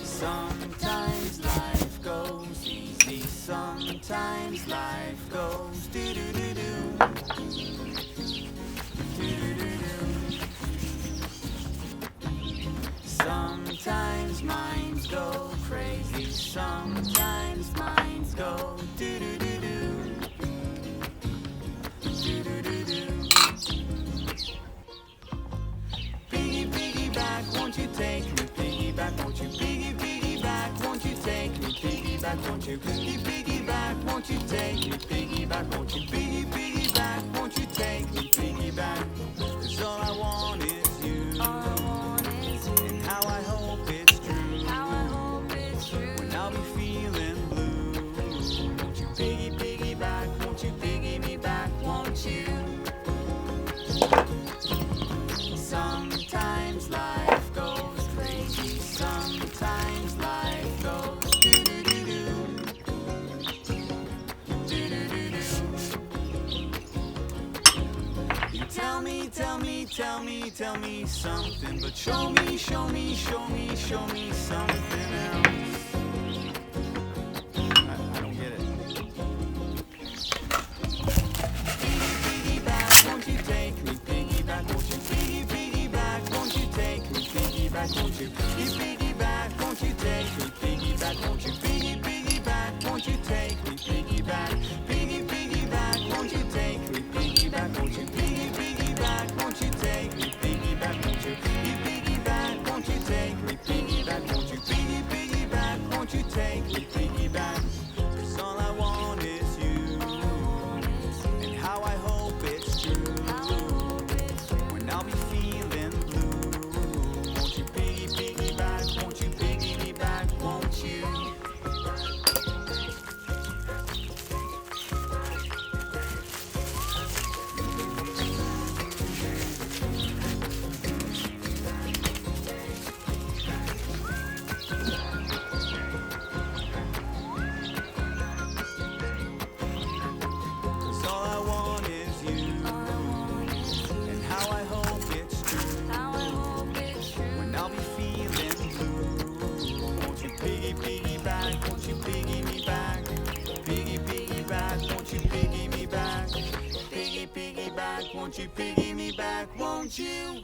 Sometimes life goes easy, sometimes life goes do-do-do-do, do-do-do-do. Sometimes minds go crazy, sometimes minds go do-do-do-do, do-do-do-do. Piggy, piggyback, won't you take me? Piggyback, won't you? Piggy, piggyback, won't you take me? Piggyback, won't you? Piggy, piggyback, won't you take me? Piggyback, won't you? Piggy, piggyback, won't you take me? Piggyback, 'cause all I want is you. All I want is you. And how I hope it's true. How I hope it's true. When I'll be feeling blue. Won't you piggy, piggyback? Won't you piggy me back? Won't you? Sometimes life goes crazy, sometimes life goes do-do-do-do, do-do-do-do. You tell me, tell me, tell me, tell me something, but show me, show me, show me, show me something else. I don't get it. Piggyback, won't you take me? Piggyback, won't you? Piggyback, won't you take me? Piggyback, won't you? Piggyback, won't you take me? Piggyback, won't you? Piggyback, won't you take me? Piggyback, piggyback, won't you take me? Piggyback, won't you? Piggyback, won't you take me? Piggyback, won't you? Piggyback, won't you take me? Piggyback, won't you? Piggyback, won't you take me? Piggyback, 'cause all I want is you. And how I hope it's true. When I'll be feeling blue. Won't you piggyback? Won't you piggy me back? Won't you? Cause all I want is you. And how I hope it's true. When I'll be feeling blue. Won't you piggyback? Won't you piggy me back? Piggyback, won't you piggy me back? Piggyback, won't you piggy me back? Won't you?